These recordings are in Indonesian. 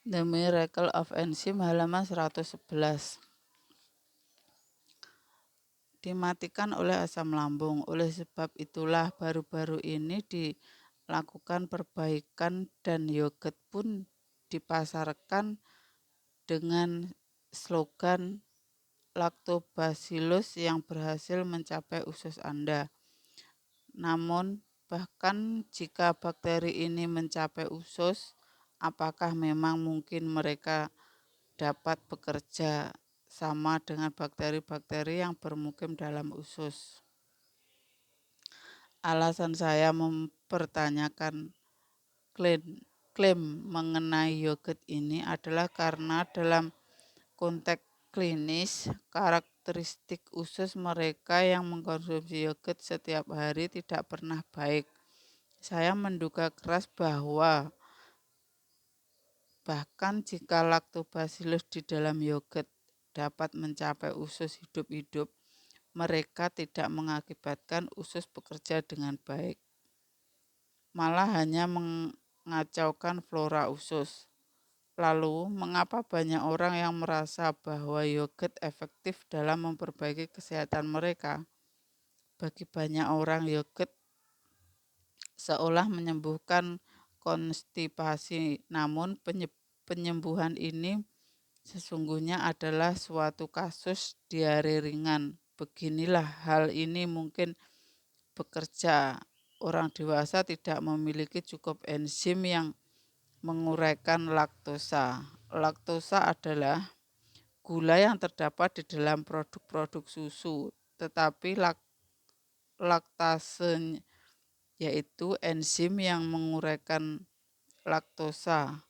The Miracle of Enzim halaman 111. Dimatikan oleh asam lambung. Oleh sebab itulah baru-baru ini dilakukan perbaikan dan yogurt pun dipasarkan dengan slogan Lactobacillus yang berhasil mencapai usus Anda. Namun, bahkan jika bakteri ini mencapai usus, apakah memang mungkin mereka dapat bekerja sama dengan bakteri-bakteri yang bermukim dalam usus? Alasan saya mempertanyakan klaim mengenai yogurt ini adalah karena dalam konteks klinis, karakteristik usus mereka yang mengkonsumsi yogurt setiap hari tidak pernah baik. Saya menduga keras bahwa bahkan jika lactobacillus di dalam yogurt dapat mencapai usus hidup-hidup, mereka tidak mengakibatkan usus bekerja dengan baik, malah hanya mengacaukan flora usus. Lalu, mengapa banyak orang yang merasa bahwa yogurt efektif dalam memperbaiki kesehatan mereka? Bagi banyak orang, yogurt seolah menyembuhkan konstipasi, namun penyembuhan ini sesungguhnya adalah suatu kasus diare ringan. Beginilah hal ini mungkin bekerja. Orang dewasa tidak memiliki cukup enzim yang menguraikan laktosa. Laktosa adalah gula yang terdapat di dalam produk-produk susu, tetapi laktase yaitu enzim yang menguraikan laktosa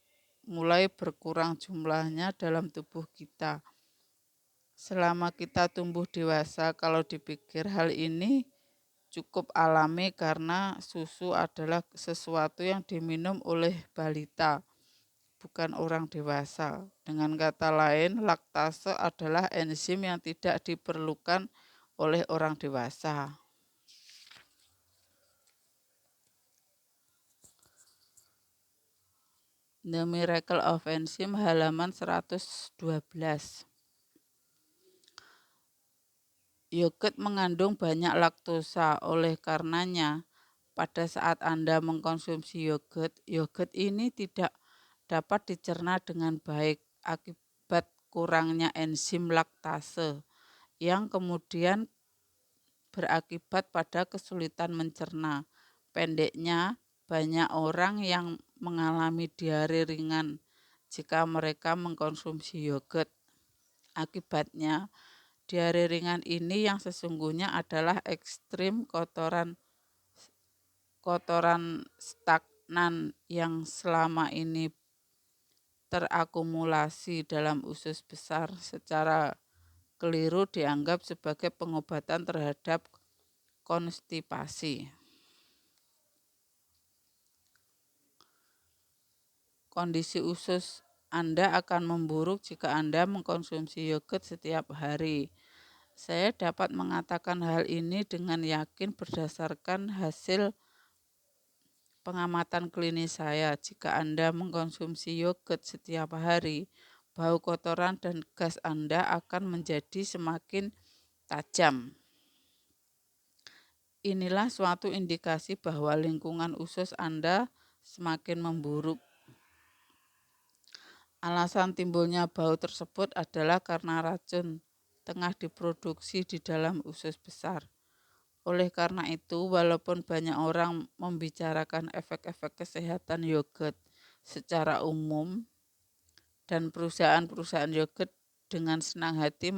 mulai berkurang jumlahnya dalam tubuh kita. Selama kita tumbuh dewasa, kalau dipikir hal ini cukup alami karena susu adalah sesuatu yang diminum oleh balita, bukan orang dewasa. Dengan kata lain, laktase adalah enzim yang tidak diperlukan oleh orang dewasa. The Miracle of Enzim halaman 112. Yogurt mengandung banyak laktosa, oleh karenanya pada saat Anda mengkonsumsi yogurt, yogurt ini tidak dapat dicerna dengan baik akibat kurangnya enzim laktase yang kemudian berakibat pada kesulitan mencerna. Pendeknya, banyak orang yang mengalami diare ringan jika mereka mengkonsumsi yogurt. Akibatnya, diare ringan ini yang sesungguhnya adalah ekstrim kotoran stagnan yang selama ini terakumulasi dalam usus besar secara keliru dianggap sebagai pengobatan terhadap konstipasi. Kondisi usus Anda akan memburuk jika Anda mengkonsumsi yogurt setiap hari. Saya dapat mengatakan hal ini dengan yakin berdasarkan hasil pengamatan klinis saya. Jika Anda mengkonsumsi yogurt setiap hari, bau kotoran dan gas Anda akan menjadi semakin tajam. Inilah suatu indikasi bahwa lingkungan usus Anda semakin memburuk. Alasan timbulnya bau tersebut adalah karena racun tengah diproduksi di dalam usus besar. Oleh karena itu, walaupun banyak orang membicarakan efek-efek kesehatan yogurt secara umum dan perusahaan-perusahaan yogurt dengan senang hati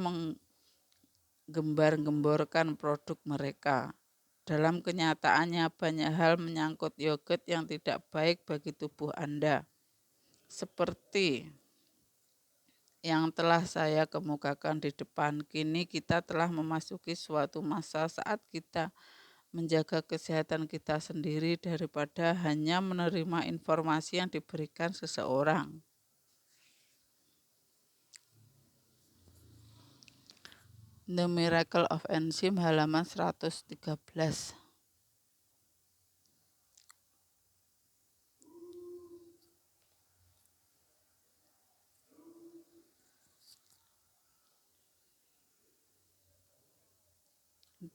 menggembar-gemborkan produk mereka, dalam kenyataannya banyak hal menyangkut yogurt yang tidak baik bagi tubuh Anda. Seperti yang telah saya kemukakan di depan, kini kita telah memasuki suatu masa saat kita menjaga kesehatan kita sendiri daripada hanya menerima informasi yang diberikan seseorang. The Miracle of Enzim halaman 113.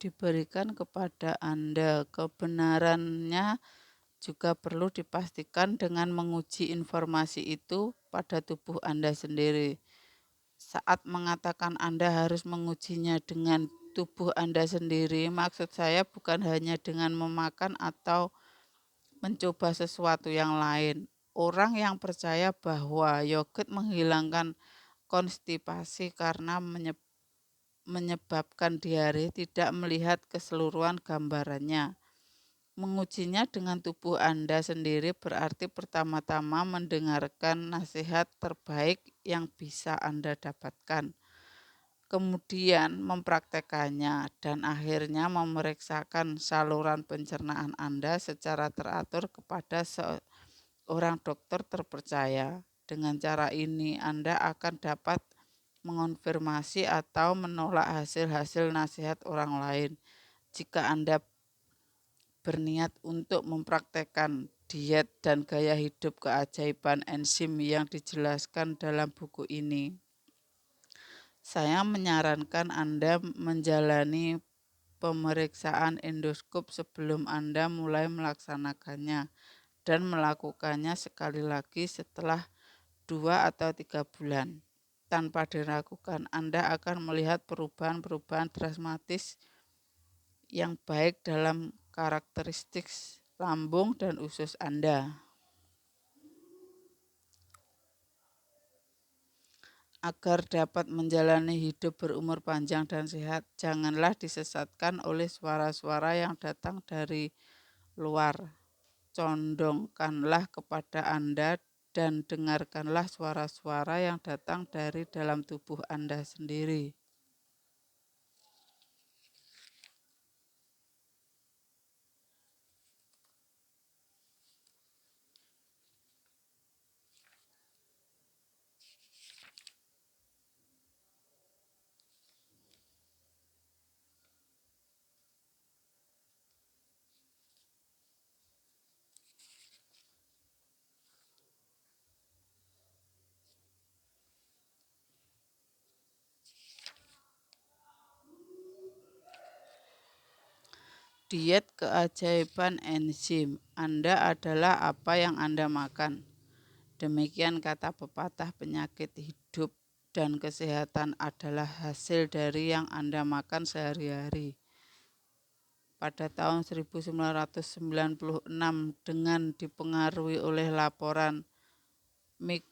diberikan kepada Anda. Kebenarannya juga perlu dipastikan dengan menguji informasi itu pada tubuh Anda sendiri. Saat mengatakan Anda harus mengujinya dengan tubuh Anda sendiri, maksud saya bukan hanya dengan memakan atau mencoba sesuatu yang lain. Orang yang percaya bahwa yogurt menghilangkan konstipasi karena menyebabkan diare tidak melihat keseluruhan gambarannya. Mengujinya dengan tubuh Anda sendiri berarti pertama-tama mendengarkan nasihat terbaik yang bisa Anda dapatkan, kemudian mempraktekannya, dan akhirnya memeriksakan saluran pencernaan Anda secara teratur kepada seorang dokter terpercaya. Dengan cara ini, Anda akan dapat mengonfirmasi atau menolak hasil-hasil nasihat orang lain. Jika Anda berniat untuk mempraktekkan diet dan gaya hidup keajaiban enzim yang dijelaskan dalam buku ini, saya menyarankan Anda menjalani pemeriksaan endoskop sebelum Anda mulai melaksanakannya dan melakukannya sekali lagi setelah 2 atau 3 bulan. Tanpa diragukan, Anda akan melihat perubahan-perubahan dramatis yang baik dalam karakteristik lambung dan usus Anda. Agar dapat menjalani hidup berumur panjang dan sehat, janganlah disesatkan oleh suara-suara yang datang dari luar. Condongkanlah kepada Anda dan dengarkanlah suara-suara yang datang dari dalam tubuh Anda sendiri. Diet keajaiban enzim. Anda adalah apa yang Anda makan. Demikian kata pepatah, penyakit hidup dan kesehatan adalah hasil dari yang Anda makan sehari-hari. Pada tahun 1996 dengan dipengaruhi oleh laporan Miguieren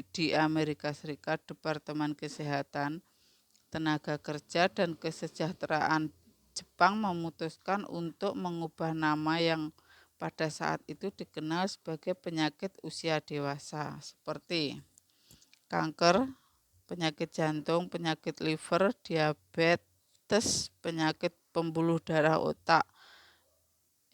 di Amerika Serikat, Departemen Kesehatan, Tenaga Kerja dan Kesejahteraan Jepang memutuskan untuk mengubah nama yang pada saat itu dikenal sebagai penyakit usia dewasa seperti kanker, penyakit jantung, penyakit liver, diabetes, penyakit pembuluh darah otak,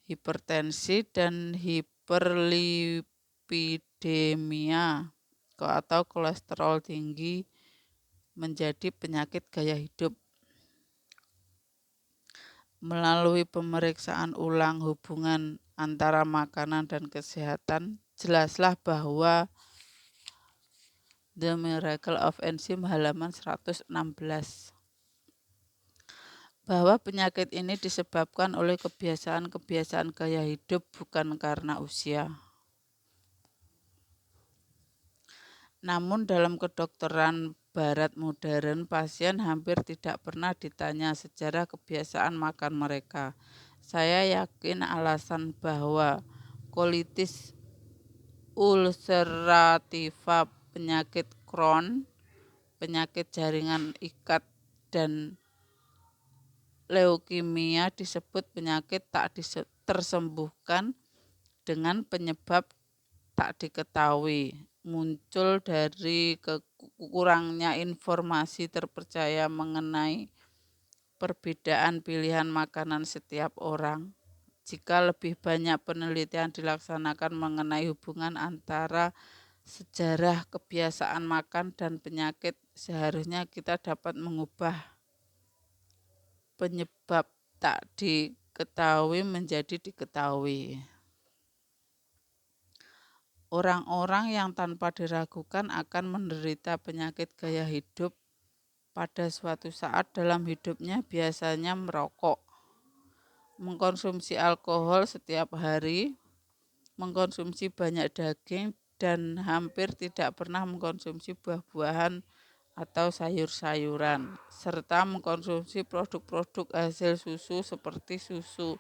hipertensi, dan hiperlipidemia atau kolesterol tinggi menjadi penyakit gaya hidup. Melalui pemeriksaan ulang hubungan antara makanan dan kesehatan, jelaslah bahwa The Miracle of Enzym halaman 116 bahwa penyakit ini disebabkan oleh kebiasaan-kebiasaan gaya hidup bukan karena usia. Namun dalam kedokteran barat modern, pasien hampir tidak pernah ditanya sejarah kebiasaan makan mereka. Saya yakin alasan bahwa kolitis ulcerativa, penyakit Crohn, penyakit jaringan ikat, dan leukemia disebut penyakit tak tersembuhkan dengan penyebab tak diketahui, muncul dari kurangnya informasi terpercaya mengenai perbedaan pilihan makanan setiap orang. Jika lebih banyak penelitian dilaksanakan mengenai hubungan antara sejarah kebiasaan makan dan penyakit, seharusnya kita dapat mengubah penyebab tak diketahui menjadi diketahui. Orang-orang yang tanpa diragukan akan menderita penyakit gaya hidup pada suatu saat dalam hidupnya biasanya merokok, mengkonsumsi alkohol setiap hari, mengkonsumsi banyak daging, dan hampir tidak pernah mengkonsumsi buah-buahan atau sayur-sayuran, serta mengkonsumsi produk-produk hasil susu seperti susu,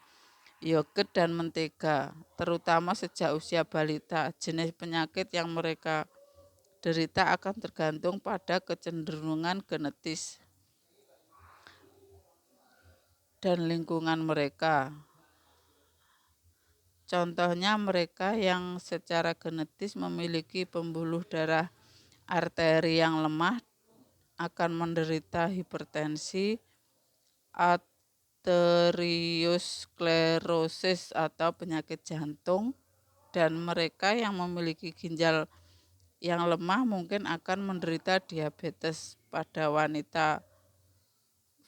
yogurt, dan mentega, terutama sejak usia balita. Jenis penyakit yang mereka derita akan tergantung pada kecenderungan genetis dan lingkungan mereka. Contohnya mereka yang secara genetis memiliki pembuluh darah arteri yang lemah akan menderita hipertensi, arteriosklerosis atau penyakit jantung, dan mereka yang memiliki ginjal yang lemah mungkin akan menderita diabetes. Pada wanita,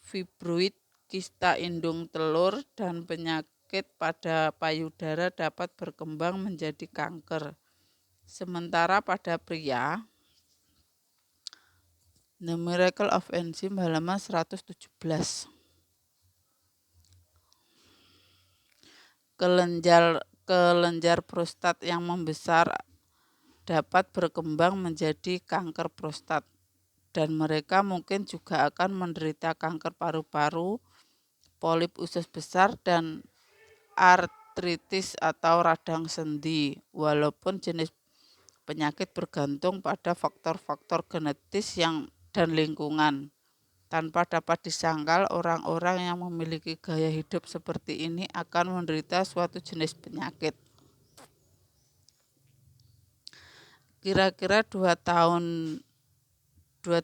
fibroid, kista indung telur, dan penyakit pada payudara dapat berkembang menjadi kanker. Sementara pada pria, The Miracle of Enzyme halaman 117. Kelenjar prostat yang membesar dapat berkembang menjadi kanker prostat, dan mereka mungkin juga akan menderita kanker paru-paru, polip usus besar, dan artritis atau radang sendi. Walaupun jenis penyakit bergantung pada faktor-faktor genetis dan lingkungan. Tanpa dapat disangkal, orang-orang yang memiliki gaya hidup seperti ini akan menderita suatu jenis penyakit. Kira-kira 2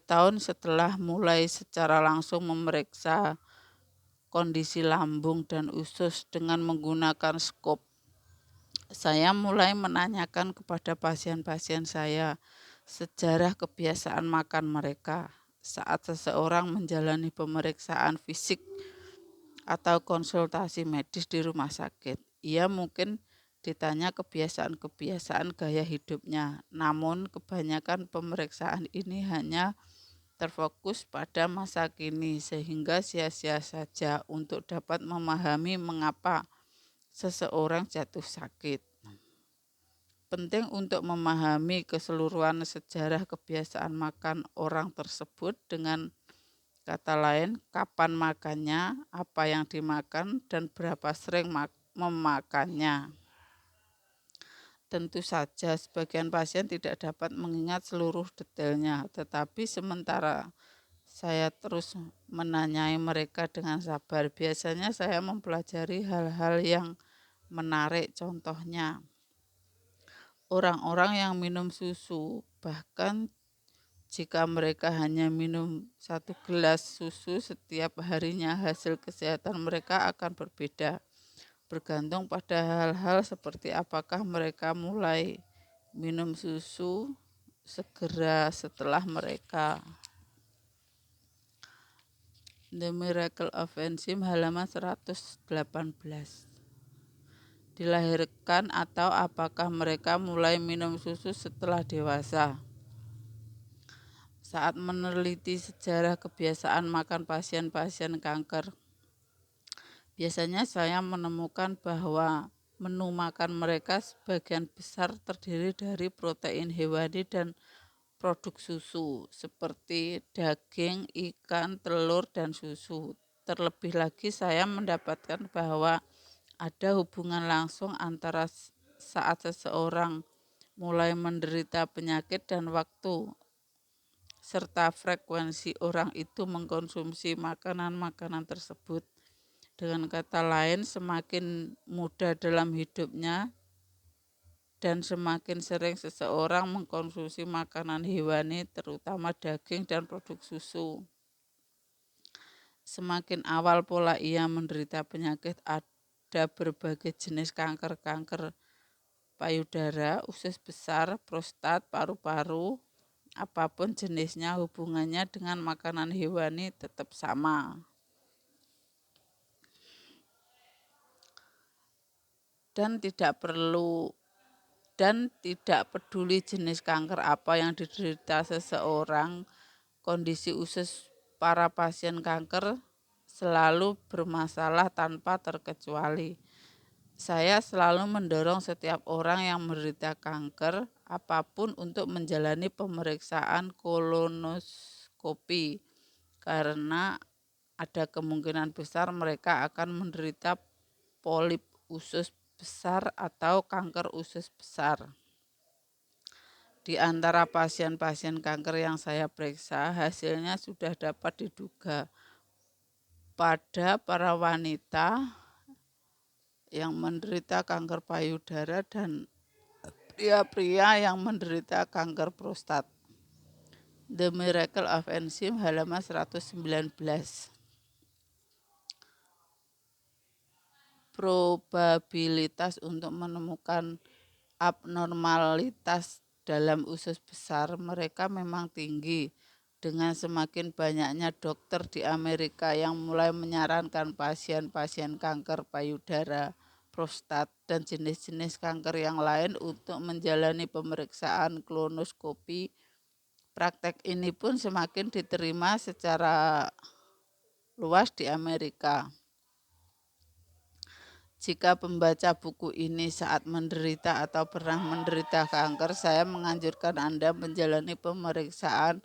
tahun setelah mulai secara langsung memeriksa kondisi lambung dan usus dengan menggunakan skop, saya mulai menanyakan kepada pasien-pasien saya sejarah kebiasaan makan mereka. Saat seseorang menjalani pemeriksaan fisik atau konsultasi medis di rumah sakit, ia mungkin ditanya kebiasaan-kebiasaan gaya hidupnya. Namun kebanyakan pemeriksaan ini hanya terfokus pada masa kini, sehingga sia-sia saja untuk dapat memahami mengapa seseorang jatuh sakit. Penting untuk memahami keseluruhan sejarah kebiasaan makan orang tersebut, dengan kata lain, kapan makannya, apa yang dimakan, dan berapa sering memakannya. Tentu saja sebagian pasien tidak dapat mengingat seluruh detailnya, tetapi sementara saya terus menanyai mereka dengan sabar, biasanya saya mempelajari hal-hal yang menarik. Contohnya, orang-orang yang minum susu, bahkan jika mereka hanya minum 1 gelas susu setiap harinya, hasil kesehatan mereka akan berbeda, bergantung pada hal-hal seperti apakah mereka mulai minum susu segera setelah mereka. The Miracle of Enzyme halaman 118. Dilahirkan atau apakah mereka mulai minum susu setelah dewasa. Saat meneliti sejarah kebiasaan makan pasien-pasien kanker, biasanya saya menemukan bahwa menu makan mereka sebagian besar terdiri dari protein hewani dan produk susu seperti daging, ikan, telur, dan susu. Terlebih lagi saya mendapatkan bahwa ada hubungan langsung antara saat seseorang mulai menderita penyakit dan waktu serta frekuensi orang itu mengkonsumsi makanan-makanan tersebut. Dengan kata lain, semakin muda dalam hidupnya dan semakin sering seseorang mengkonsumsi makanan hewani, terutama daging dan produk susu, semakin awal pola ia menderita penyakit. Ada berbagai jenis kanker payudara, usus besar, prostat, paru-paru. Apapun jenisnya, hubungannya dengan makanan hewani tetap sama. Dan tidak peduli jenis kanker apa yang diderita seseorang, kondisi usus para pasien kanker selalu bermasalah tanpa terkecuali. Saya selalu mendorong setiap orang yang menderita kanker apapun untuk menjalani pemeriksaan kolonoskopi karena ada kemungkinan besar mereka akan menderita polip usus besar atau kanker usus besar. Di antara pasien-pasien kanker yang saya periksa, hasilnya sudah dapat diduga pada para wanita yang menderita kanker payudara dan pria-pria yang menderita kanker prostat. The Miracle of Enzym halaman 119. Probabilitas untuk menemukan abnormalitas dalam usus besar mereka memang tinggi. Dengan semakin banyaknya dokter di Amerika yang mulai menyarankan pasien-pasien kanker payudara, prostat, dan jenis-jenis kanker yang lain untuk menjalani pemeriksaan kolonoskopi, praktek ini pun semakin diterima secara luas di Amerika. Jika pembaca buku ini saat menderita atau pernah menderita kanker, saya menganjurkan Anda menjalani pemeriksaan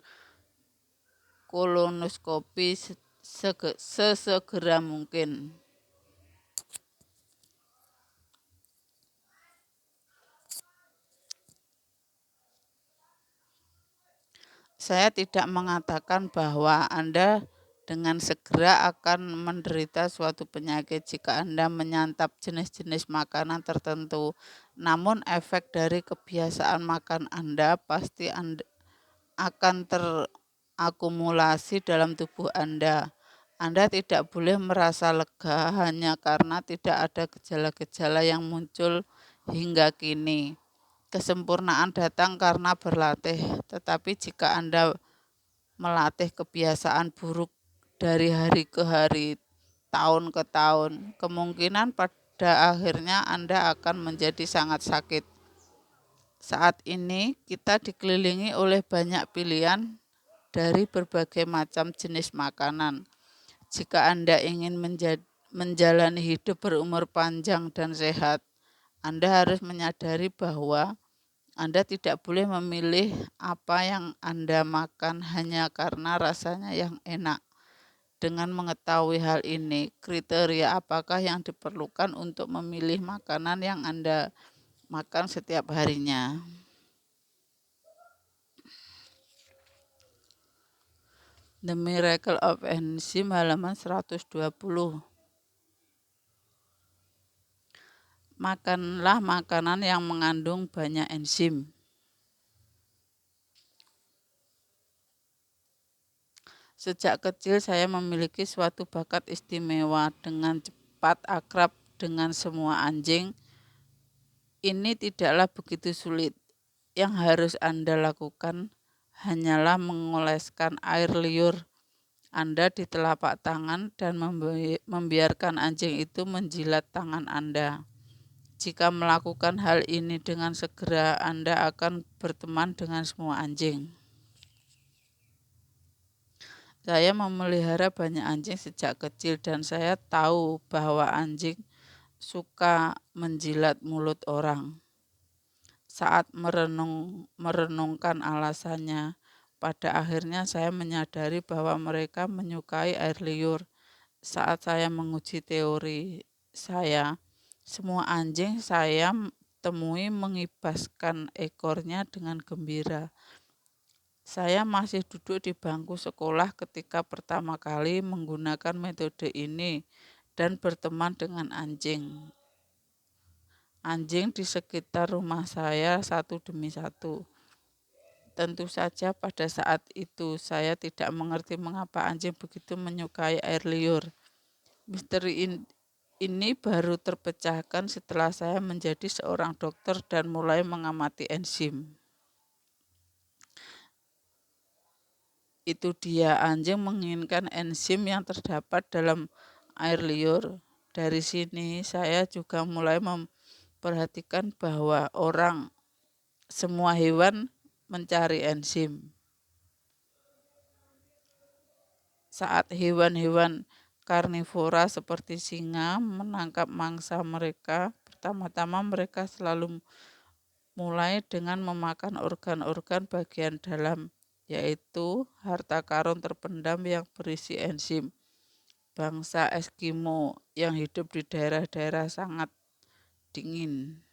kolonoskopi sesegera mungkin. Saya tidak mengatakan bahwa Anda dengan segera akan menderita suatu penyakit jika Anda menyantap jenis-jenis makanan tertentu. Namun efek dari kebiasaan makan Anda pasti akan terakumulasi dalam tubuh Anda. Anda tidak boleh merasa lega hanya karena tidak ada gejala-gejala yang muncul hingga kini. Kesempurnaan datang karena berlatih, tetapi jika Anda melatih kebiasaan buruk dari hari ke hari, tahun ke tahun, kemungkinan pada akhirnya Anda akan menjadi sangat sakit. Saat ini kita dikelilingi oleh banyak pilihan dari berbagai macam jenis makanan. Jika Anda ingin menjalani hidup berumur panjang dan sehat, Anda harus menyadari bahwa Anda tidak boleh memilih apa yang Anda makan hanya karena rasanya yang enak. Dengan mengetahui hal ini, kriteria apakah yang diperlukan untuk memilih makanan yang Anda makan setiap harinya. The Miracle of Enzym halaman 120. Makanlah makanan yang mengandung banyak enzim. Sejak kecil saya memiliki suatu bakat istimewa dengan cepat akrab dengan semua anjing. Ini tidaklah begitu sulit. Yang harus Anda lakukan hanyalah mengoleskan air liur Anda di telapak tangan dan membiarkan anjing itu menjilat tangan Anda. Jika melakukan hal ini dengan segera, Anda akan berteman dengan semua anjing. Saya memelihara banyak anjing sejak kecil dan saya tahu bahwa anjing suka menjilat mulut orang. Saat merenungkan alasannya, pada akhirnya saya menyadari bahwa mereka menyukai air liur. Saat saya menguji teori saya, semua anjing saya temui mengibaskan ekornya dengan gembira. Saya masih duduk di bangku sekolah ketika pertama kali menggunakan metode ini dan berteman dengan anjing. Anjing di sekitar rumah saya satu demi satu. Tentu saja pada saat itu saya tidak mengerti mengapa anjing begitu menyukai air liur. Misteri ini baru terpecahkan setelah saya menjadi seorang dokter dan mulai mengamati enzim. Itu dia, anjing menginginkan enzim yang terdapat dalam air liur. Dari sini saya juga mulai memperhatikan bahwa semua hewan mencari enzim. Saat hewan-hewan karnivora seperti singa menangkap mangsa mereka, pertama-tama mereka selalu mulai dengan memakan organ-organ bagian dalam, yaitu harta karun terpendam yang berisi enzim. Bangsa Eskimo yang hidup di daerah-daerah sangat dingin